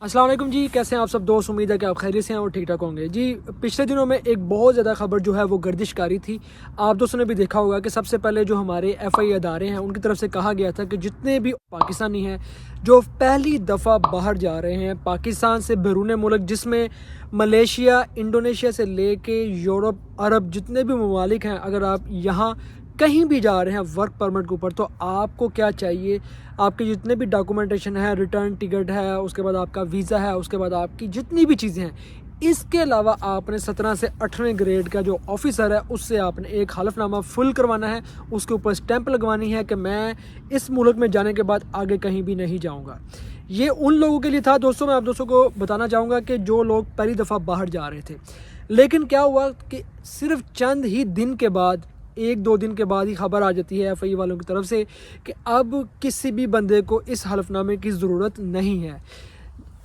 अस्सलाम वालेकुम जी, कैसे हैं आप सब दोस्त। उम्मीद है कि आप खैरियत से हैं और ठीक ठाक होंगे जी। पिछले दिनों में एक बहुत ज़्यादा खबर जो है वो गर्दिशकारी थी। आप दोस्तों ने भी देखा होगा कि सबसे पहले जो हमारे एफआई अदारे हैं उनकी तरफ से कहा गया था कि जितने भी पाकिस्तानी हैं जो पहली दफ़ा बाहर जा रहे हैं पाकिस्तान से बैरून मुल्क, जिसमें मलेशिया, इंडोनेशिया से लेके यूरोप, अरब, जितने भी ममालिक हैं, अगर आप यहाँ कहीं भी जा रहे हैं वर्क परमिट के ऊपर, तो आपको क्या चाहिए, आपके जितने भी डॉक्यूमेंटेशन है, रिटर्न टिकट है, उसके बाद आपका वीज़ा है, उसके बाद आपकी जितनी भी चीज़ें हैं, इसके अलावा आपने 17 से 18वें ग्रेड का जो ऑफिसर है उससे आपने एक हलफनामा फुल करवाना है, उसके ऊपर स्टैंप लगवानी है कि मैं इस मुल्क में जाने के बाद आगे कहीं भी नहीं जाऊँगा। ये उन लोगों के लिए था दोस्तों। मैं आप दोस्तों को बताना चाहूँगा कि जो लोग पहली दफ़ा बाहर जा रहे थे, लेकिन क्या हुआ कि सिर्फ चंद ही दिन के बाद, एक दो दिन के बाद ही खबर आ जाती है एफआई वालों की तरफ से कि अब किसी भी बंदे को इस हलफनामे की ज़रूरत नहीं है।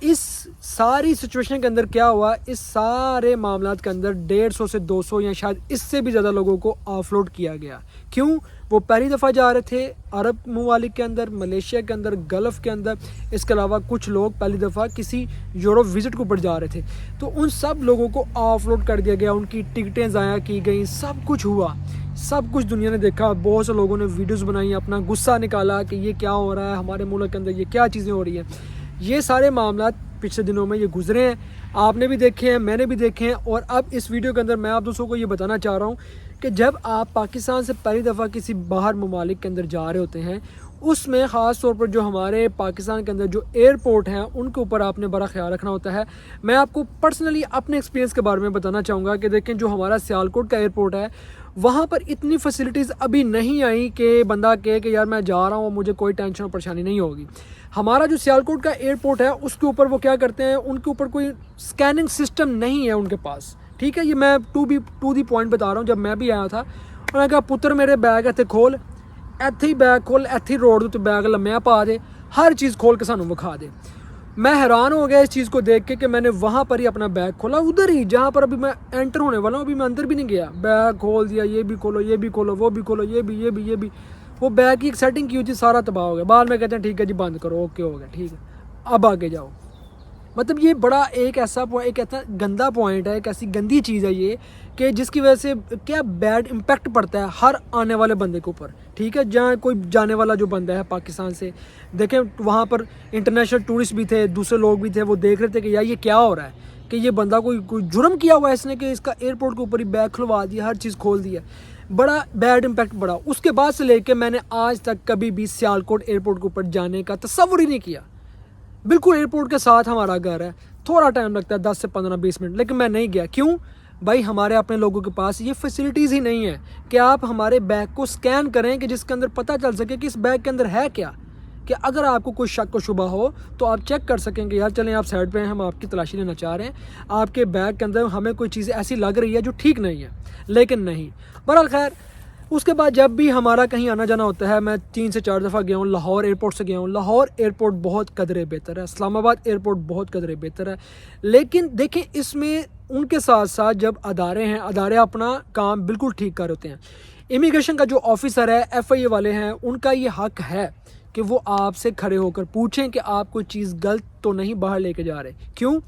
इस सारी सिचुएशन के अंदर क्या हुआ, इस सारे मामलात के अंदर 150 से 200 या शायद इससे भी ज़्यादा लोगों को ऑफलोड किया गया। क्यों? वो पहली दफ़ा जा रहे थे अरब ममालिक के अंदर, मलेशिया के अंदर, गल्फ़ के अंदर। इसके अलावा कुछ लोग पहली दफ़ा किसी यूरोप विज़िट के ऊपर जा रहे थे, तो उन सब लोगों को ऑफलोड कर दिया गया, उनकी टिकटें ज़ाया की गई, सब कुछ हुआ, सब कुछ दुनिया ने देखा। बहुत से लोगों ने वीडियोस बनाई, अपना गुस्सा निकाला कि ये क्या हो रहा है हमारे मुल्क के अंदर, ये क्या चीज़ें हो रही हैं। ये सारे मामलात पिछले दिनों में ये गुजरे हैं, आपने भी देखे हैं, मैंने भी देखे हैं। और अब इस वीडियो के अंदर मैं आप दोस्तों को ये बताना चाह रहा हूँ कि जब आप पाकिस्तान से पहली दफ़ा किसी बाहर ममालिक के अंदर जा रहे होते हैं, उसमें ख़ास तौर पर जो हमारे पाकिस्तान के अंदर जो एयरपोर्ट हैं उनके ऊपर आपने बड़ा ख्याल रखना होता है। मैं आपको पर्सनली अपने एक्सपीरियंस के बारे में बताना चाहूँगा कि देखें, जो हमारा सियालकोट का एयरपोर्ट है वहाँ पर इतनी फैसिलिटीज़ अभी नहीं आई कि बंदा कहे कि यार मैं जा रहा हूँ, मुझे कोई टेंशन और परेशानी नहीं होगी। हमारा जो सियालकोट का एयरपोर्ट है उसके ऊपर वो क्या करते हैं, उनके ऊपर कोई स्कैनिंग सिस्टम नहीं है उनके पास, ठीक है। ये मैं टू दी पॉइंट बता रहा हूँ। जब मैं भी आया था उन्होंने कहा पुत्र मेरे बैग इत्थे खोल, ਇੱਥੇ ही बैग खोल, ਇੱਥੇ ही रोड उत्ते बैग लम्मिया पा दे, हर चीज़ खोल के सानू विखा दे। मैं हैरान हो गया इस चीज़ को देख के कि मैंने वहाँ पर ही अपना बैग खोला, उधर ही जहाँ पर अभी मैं एंटर होने वाला हूँ, अभी मैं अंदर भी नहीं गया, बैग खोल दिया, ये भी खोलो, ये भी खोलो, वो भी खोलो, ये भी। वो बैग की एक सेटिंग की हुई थी, सारा तबाह हो गया। बाद में कहते हैं ठीक है जी बंद करो, ओके हो गया, ठीक है अब आगे जाओ। मतलब ये बड़ा एक ऐसा गंदा पॉइंट है, एक ऐसी गंदी चीज़ है ये कि जिसकी वजह से क्या बैड इम्पैक्ट पड़ता है हर आने वाले बंदे के ऊपर, ठीक है। जहाँ कोई जाने वाला जो बंदा है पाकिस्तान से, देखें वहाँ पर इंटरनेशनल टूरिस्ट भी थे, दूसरे लोग भी थे, वो देख रहे थे कि यार ये क्या हो रहा है, कि ये बंदा कोई जुर्म किया हुआ है इसने कि इसका एयरपोर्ट के ऊपर ही बैग खुलवा दिया, हर चीज़ खोल दिया। बड़ा बैड इम्पैक्ट पड़ा। उसके बाद से लेके मैंने आज तक कभी भी सियालकोट एयरपोर्ट के ऊपर जाने का तसव्वुर ही नहीं किया। बिल्कुल एयरपोर्ट के साथ हमारा घर है, थोड़ा टाइम लगता है 10 से 15-20 मिनट, लेकिन मैं नहीं गया। क्यों भाई? हमारे अपने लोगों के पास ये फैसिलिटीज़ ही नहीं है कि आप हमारे बैग को स्कैन करें कि जिसके अंदर पता चल सके कि इस बैग के अंदर है क्या, कि अगर आपको कोई शक व शुबा हो तो आप चेक कर सकेंगे, यार चलें आप साइड पे हैं, हम आपकी तलाशी लेना चाह रहे हैं, आपके बैग के अंदर हमें कोई चीज़ ऐसी लग रही है जो ठीक नहीं है, लेकिन नहीं। बहरहाल खैर, उसके बाद जब भी हमारा कहीं आना जाना होता है, मैं 3 से 4 दफ़ा गया हूँ, लाहौर एयरपोर्ट से गया हूँ। लाहौर एयरपोर्ट बहुत कदरे बेहतर है, इस्लामाबाद एयरपोर्ट बहुत कदरे बेहतर है, लेकिन देखें इसमें उनके साथ साथ जब अदारे हैं, अदारे अपना काम बिल्कुल ठीक कर होते हैं। इमिग्रेशन का जो ऑफिसर है, एफआईए वाले हैं, उनका ये हक है कि वो आपसे खड़े होकर पूछें कि आप कोई चीज़ गलत तो नहीं बाहर लेके जा रहे। क्यों?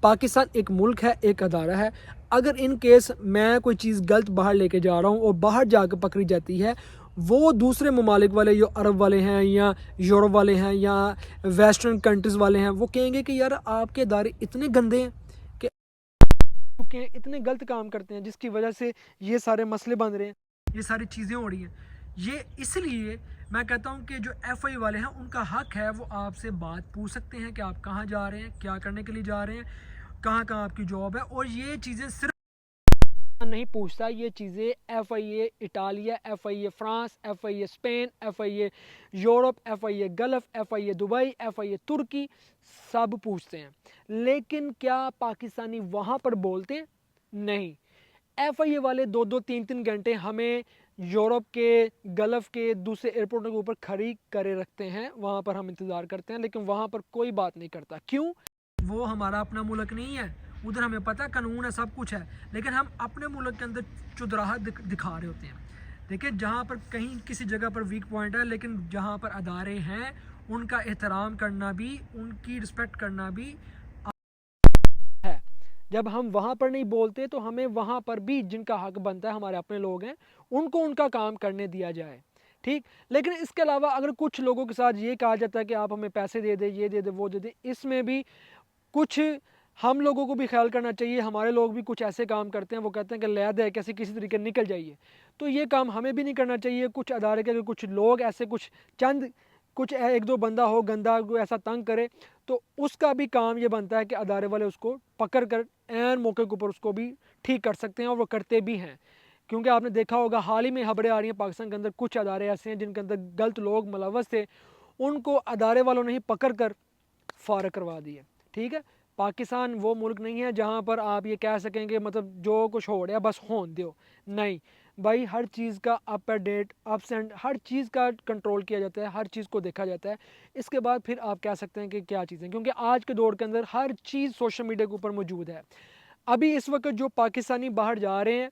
पाकिस्तान एक मुल्क है, एक अदारा है। अगर इन केस मैं कोई चीज़ गलत बाहर लेके जा रहा हूँ और बाहर जाकर पकड़ी जाती है, वो दूसरे ममालिक वाले, जो अरब वाले हैं या यूरोप वाले हैं या वेस्टर्न कंट्रीज़ वाले हैं, वो कहेंगे कि यार आपके अदारे इतने गंदे हैं कि इतने गलत काम करते हैं जिसकी वजह से ये सारे मसले बन रहे हैं, ये सारी चीज़ें हो रही हैं। ये इसलिए मैं कहता हूँ कि जो एफआई वाले हैं उनका हक है, वो आपसे बात पूछ सकते हैं कि आप कहाँ जा रहे हैं, क्या करने के लिए जा रहे हैं, कहाँ कहाँ आपकी जॉब है। और ये चीज़ें सिर्फ नहीं पूछता, ये चीज़ें FIA Italia, FIA France, FIA Spain, FIA Europe, FIA Gulf, FIA Dubai, FIA तुर्की सब पूछते हैं। लेकिन क्या पाकिस्तानी वहाँ पर बोलते हैं? नहीं। एफआईए वाले 2-2, 3-3 घंटे हमें यूरोप के, गल्फ़ के दूसरे एयरपोर्टों के ऊपर खड़ी करे रखते हैं, वहाँ पर हम इंतज़ार करते हैं, लेकिन वहाँ पर कोई बात नहीं करता। क्यों? वो हमारा अपना मुल्क नहीं है, उधर हमें पता कानून है, सब कुछ है, लेकिन हम अपने मुल्क के अंदर चुदराहट दिखा रहे होते हैं। देखिए, जहाँ पर कहीं किसी जगह पर वीक पॉइंट है, लेकिन जहाँ पर अदारे हैं ان کا احترام کرنا بھی, ان کی رسپیکٹ کرنا بھی ہے. جب ہم وہاں پر نہیں بولتے تو ہمیں وہاں پر بھی جن کا حق بنتا ہے, ہمارے اپنے لوگ ہیں, ان کو ان کا کام کرنے دیا جائے, ٹھیک. لیکن اس کے علاوہ اگر کچھ لوگوں کے ساتھ یہ کہا جاتا ہے کہ آپ ہمیں پیسے دے دیں, یہ دے دیں, وہ دے دیں, اس میں بھی کچھ ہم لوگوں کو بھی خیال کرنا چاہیے. ہمارے لوگ بھی کچھ ایسے کام کرتے ہیں, وہ کہتے ہیں کہ لے دے کیسے کسی طریقے نکل جائیے, تو یہ کام ہمیں بھی نہیں کرنا چاہیے. کچھ ادارے کے کچھ لوگ ایسے, کچھ ایک دو بندہ ہو گندا کو ایسا تنگ کرے, تو اس کا بھی کام یہ بنتا ہے کہ ادارے والے اس کو پکڑ کر عین موقع کے اوپر اس کو بھی ٹھیک کر سکتے ہیں, اور وہ کرتے بھی ہیں. کیونکہ آپ نے دیکھا ہوگا حال ہی میں خبریں آ رہی ہیں پاکستان کے اندر, کچھ ادارے ایسے ہیں جن کے اندر غلط لوگ ملوث تھے, ان کو ادارے والوں نے ہی پکڑ کر فارغ کروا دیے, ٹھیک ہے. پاکستان وہ ملک نہیں ہے جہاں پر آپ یہ کہہ سکیں کہ مطلب جو کچھ ہو رہا ہے بس ہون دیو, نہیں بھائی. ہر چیز کا اپس اینڈ ہر چیز کا کنٹرول کیا جاتا ہے, ہر چیز کو دیکھا جاتا ہے. اس کے بعد پھر آپ کہہ سکتے ہیں کہ کیا چیزیں, کیونکہ آج کے دور کے اندر ہر چیز سوشل میڈیا کے اوپر موجود ہے. ابھی اس وقت جو پاکستانی باہر جا رہے ہیں,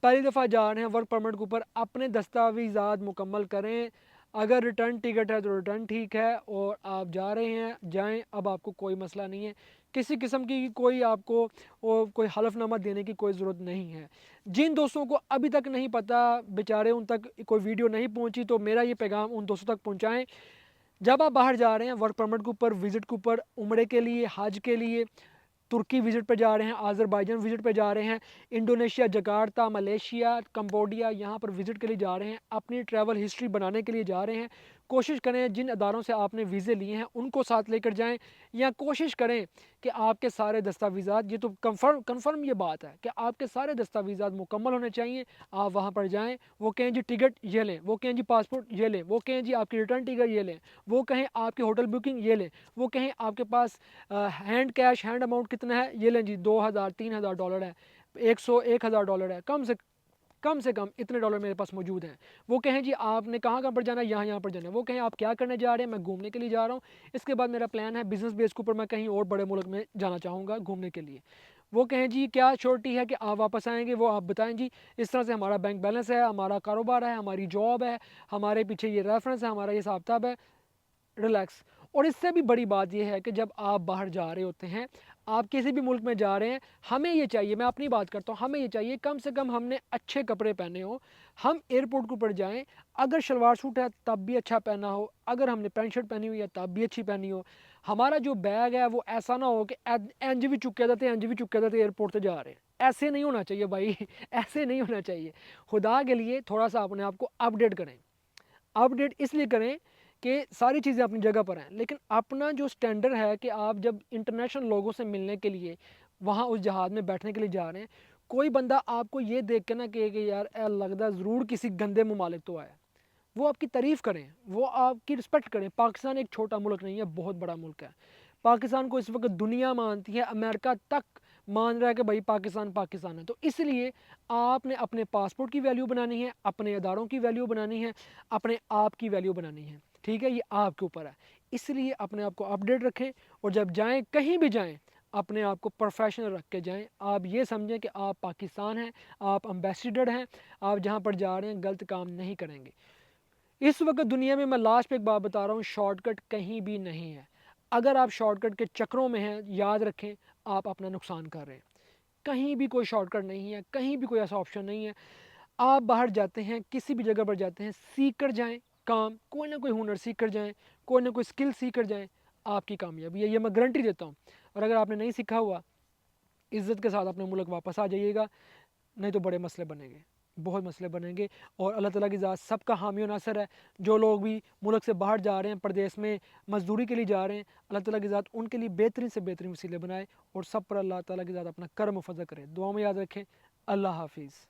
پہلی دفعہ جا رہے ہیں ورک پرمٹ کے اوپر, اپنے دستاویزات مکمل کریں. اگر ریٹرن ٹکٹ ہے تو ریٹرن ٹھیک ہے, اور آپ جا رہے ہیں جائیں, اب آپ کو کوئی مسئلہ نہیں ہے. کسی قسم کی کوئی آپ کو کوئی حلف نامہ دینے کی کوئی ضرورت نہیں ہے. جن دوستوں کو ابھی تک نہیں پتہ بیچارے, ان تک کوئی ویڈیو نہیں پہنچی, تو میرا یہ پیغام ان دوستوں تک پہنچائیں. جب آپ باہر جا رہے ہیں ورک پرمٹ کے اوپر, وزٹ کے اوپر, عمرے کے لیے, حج کے لیے, ترکی وزٹ پہ جا رہے ہیں, آذربائیجان وزٹ پہ جا رہے ہیں, انڈونیشیا, جکارتا, ملیشیا, کمبوڈیا, یہاں پر وزٹ کے لیے جا رہے ہیں, اپنی ٹریول ہسٹری بنانے کے لیے جا رہے ہیں, کوشش کریں جن اداروں سے آپ نے ویزے لیے ہیں ان کو ساتھ لے کر جائیں, یا کوشش کریں کہ آپ کے سارے دستاویزات, یہ تو کنفرم یہ بات ہے کہ آپ کے سارے دستاویزات مکمل ہونے چاہیے. آپ وہاں پر جائیں, وہ کہیں جی ٹکٹ یہ لیں, وہ کہیں جی پاسپورٹ یہ لیں, وہ کہیں جی آپ کی ریٹرن ٹکٹ یہ لیں, وہ کہیں آپ کی ہوٹل بکنگ یہ لیں, وہ کہیں آپ کے پاس ہینڈ کیش, ہینڈ اماؤنٹ کتنا ہے یہ لیں جی, $2000-3000 ہے, $100-1000 ہے, کم سے کم اتنے ڈالر میرے پاس موجود ہیں. وہ کہیں جی آپ نے کہاں پر جانا ہے, یہاں پر جانا ہے. وہ کہیں آپ کیا کرنے جا رہے ہیں, میں گھومنے کے لیے جا رہا ہوں, اس کے بعد میرا پلان ہے بزنس بیس کے اوپر میں کہیں اور بڑے ملک میں جانا چاہوں گا گھومنے کے لیے. وہ کہیں جی کیا شورٹی ہے کہ آپ واپس آئیں گے, وہ آپ بتائیں جی اس طرح سے ہمارا بینک بیلنس ہے, ہمارا کاروبار ہے, ہماری جاب ہے, ہمارے پیچھے یہ ریفرنس ہے, ہمارا یہ حساب کتاب ہے. ریلیکس. اور اس سے بھی بڑی بات یہ ہے کہ جب آپ باہر جا رہے ہوتے ہیں, آپ کسی بھی ملک میں جا رہے ہیں, ہمیں یہ چاہیے, میں اپنی بات کرتا ہوں, ہمیں یہ چاہیے کم سے کم ہم نے اچھے کپڑے پہنے ہوں. ہم ایئرپورٹ کے اوپر جائیں, اگر شلوار سوٹ ہے تب بھی اچھا پہنا ہو, اگر ہم نے پینٹ شرٹ پہنی ہوئی ہے تب بھی اچھی پہنی ہو. ہمارا جو بیگ ہے وہ ایسا نہ ہو کہ انج بھی چکے جاتے ایئرپورٹ سے جا رہے ہیں. ایسے نہیں ہونا چاہیے بھائی, ایسے نہیں ہونا چاہیے. خدا کے لیے تھوڑا سا اپنے آپ کو اپڈیٹ کریں. اپڈیٹ اس لیے کریں کہ ساری چیزیں اپنی جگہ پر ہیں, لیکن اپنا جو سٹینڈرڈ ہے کہ آپ جب انٹرنیشنل لوگوں سے ملنے کے لیے وہاں اس جہاز میں بیٹھنے کے لیے جا رہے ہیں, کوئی بندہ آپ کو یہ دیکھ کے نہ کہے کہ یار اے لگتا ضرور کسی گندے ممالک تو آیا. وہ آپ کی تعریف کریں, وہ آپ کی رسپیکٹ کریں. پاکستان ایک چھوٹا ملک نہیں ہے, بہت بڑا ملک ہے. پاکستان کو اس وقت دنیا مانتی ہے, امریکہ تک مان رہا ہے کہ بھائی پاکستان ہے. تو اس لیے آپ نے اپنے پاسپورٹ کی ویلیو بنانی ہے, اپنے اداروں کی ویلیو بنانی ہے, اپنے آپ کی ویلیو بنانی ہے, ٹھیک ہے. یہ آپ کے اوپر ہے. اس لیے اپنے آپ کو اپڈیٹ رکھیں, اور جب جائیں کہیں بھی جائیں اپنے آپ کو پروفیشنل رکھ کے جائیں. آپ یہ سمجھیں کہ آپ پاکستان ہیں, آپ امبیسیڈر ہیں, آپ جہاں پر جا رہے ہیں غلط کام نہیں کریں گے. اس وقت دنیا میں لاسٹ پہ ایک بات بتا رہا ہوں, شارٹ کٹ کہیں بھی نہیں ہے. اگر آپ شارٹ کٹ کے چکروں میں ہیں, یاد رکھیں آپ اپنا نقصان کر رہے ہیں. کہیں بھی کوئی شارٹ کٹ نہیں ہے, کہیں بھی کوئی ایسا آپشن نہیں ہے. آپ باہر جاتے ہیں, کسی بھی جگہ پر جاتے ہیں, سیکھ کر جائیں کام, کوئی نہ کوئی ہنر سیکھ کر جائیں, کوئی نہ کوئی سکل سیکھ کر جائیں, آپ کی کامیابی ہے, یہ میں گارنٹی دیتا ہوں. اور اگر آپ نے نہیں سیکھا ہوا, عزت کے ساتھ اپنے ملک واپس آ جائیے گا, نہیں تو بڑے مسئلے بنیں گے, بہت مسئلے بنیں گے. اور اللہ تعالیٰ کی ذات سب کا حامی و ناصر ہے. جو لوگ بھی ملک سے باہر جا رہے ہیں, پردیس میں مزدوری کے لیے جا رہے ہیں, اللہ تعالیٰ کی ذات ان کے لیے بہترین سے بہترین وسیلے بنائے, اور سب پر اللہ تعالیٰ کی ذات اپنا کرم و فضل کرے. دعا میں یاد رکھیں. اللہ حافظ.